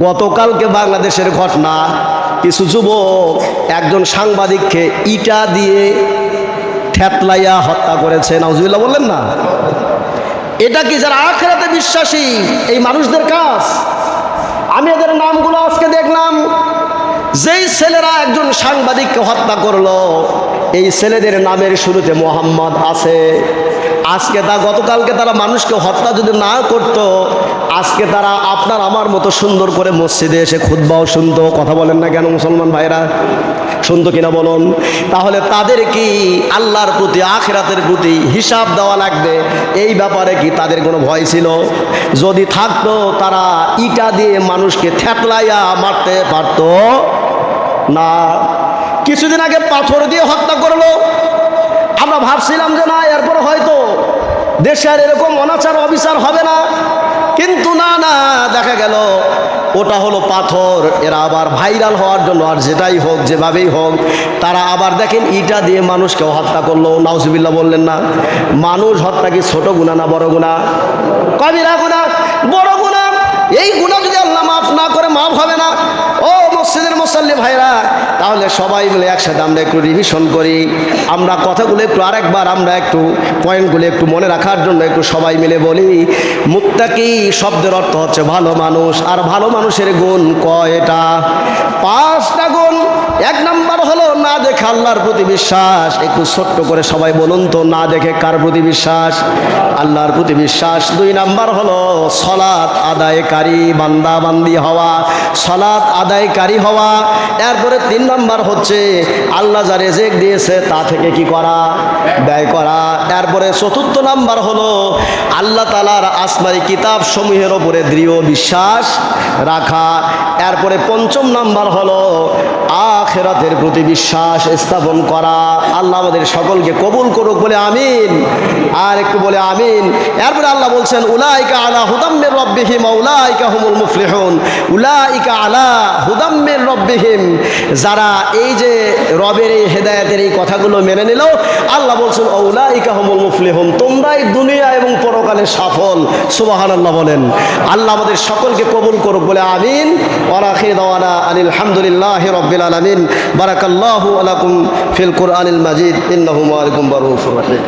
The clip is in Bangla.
গতকালকে বাংলাদেশের ঘটনা, কিছু যুবক একজন সাংবাদিককে ইটা দিয়ে ঠেতলাইয়া হত্যা করেছে। নাউজুবিল্লাহ বললেন না? এটা কি যারা আখিরাতে বিশ্বাসী এই মানুষদের কাজ? আমি এদের নামগুলো আজকে দেখলাম। যেই ছেলেরা একজন সাংবাদিককে হত্যা করলো, এই ছেলেদের নামের শুরুতে মোহাম্মদ আছে। আজকে গতকালকে তারা মানুষকে হত্যা যদি না করত, আজকে তারা আপনার আমার মতো সুন্দর করে মসজিদে এসে খুতবাও শুনতো। কথা বলেন না কেন মুসলমান ভাইরা? শুনতো কিনা বলুন? তাহলে তাদের কি আল্লাহর প্রতি, আখিরাতের প্রতি হিসাব দেওয়া লাগবে, এই ব্যাপারে কি তাদের কোনো ভয় ছিল? যদি থাকতো, তারা ইটা দিয়ে মানুষকে থেতলাইয়া মারতে পারতো না। কিছুদিন আগে পাথর দিয়ে হত্যা করলো। আমরা ভাবছিলাম যে না, এরপর হয়তো দেশে আর এরকম অনাচার অবিচার হবে না, কিন্তু না, দেখা গেল ওটা হলো পাথর। এরা আবার ভাইরাল হওয়ার জন্য, আর যেটাই হোক, যেভাবেই হোক, তারা আবার দেখেন ইটা দিয়ে মানুষকেও হত্যা করলো। নাউজুবিল্লাহ বললেন না? মানুষ হত্যা কি ছোট গুনাহ না বড় গুনাহ? কবিরা গুনাহ, বড় গুনাহ। এই গুনাহ যদি আল্লাহ মাফ না করে, মাফ হবে না। ও মসজিদের মুসাল্লি ভাইরা, তাহলে সবাই মিলে একসাথে আমরা একটু রিভিশন করি। আমরা কথাগুলো একটু আরেকবার, আমরা একটু পয়েন্টগুলো একটু মনে রাখার জন্য একটু সবাই মিলে বলি। মুত্তাকি শব্দের অর্থ হচ্ছে ভালো মানুষ। আর ভালো মানুষের গুণ কয়টা? 5টা গুণ। 1 নাম্বার হলো না দেখে আল্লাহর প্রতি বিশ্বাস। একটু ছোট্ট করে সবাই বলুন তো, না দেখে কার প্রতি বিশ্বাস? আল্লাহর প্রতি বিশ্বাস। 2 নাম্বার হলো সালাত আদায়কারী, বান্দা বান্দি হওয়া, সালাত আদায়কারী হওয়া। এরপরে 3 নাম্বার হচ্ছে আল্লাহ যা রিজিক দিয়েছে তা থেকে কি করা? ব্যয় করা। এরপরে 4র্থ নাম্বার হলো আল্লাহ তাআলার আসমানি কিতাব সমূহের ওপরে দৃঢ় বিশ্বাস রাখা। এরপরে 5ম নাম্বার হলো আখিরাতের প্রতি বিশ্বাস স্থাপন করা। আল্লাহ আমাদের সকলকে কবুল করুক, বলে আমিন। আর একটু বলে আমিন। এরপরে আল্লাহ বলছেন উলাইকা আলা হুদাম মির রাব্বিহিম ওয়া উলাইকা হুমুল মুফলিহুন। উলাইকা আলা হুদাম মির রাব্বিহিম, যারা এই যে রবের এই হেদায়েতের এই কথাগুলো মেনে নিল, আল্লাহ বলছেন উলাইকা হুমুল মুফলিহুন, তোমরাই দুনিয়া এবং পরকালে সফল। সুবহানাল্লাহ বলেন। আল্লাহ আমাদের সকলকে কবুল করুক, বলে আমিন। ওয়া আখিরু দাওয়ানা আনিল হামদুলিল্লাহি রাব্বিল আলামিন। বারাকাল্লাহু আলাকুম ফিল কুরআনিল মাজিদ। ইন্নাহু মাআকুম বারউফুর রহিম।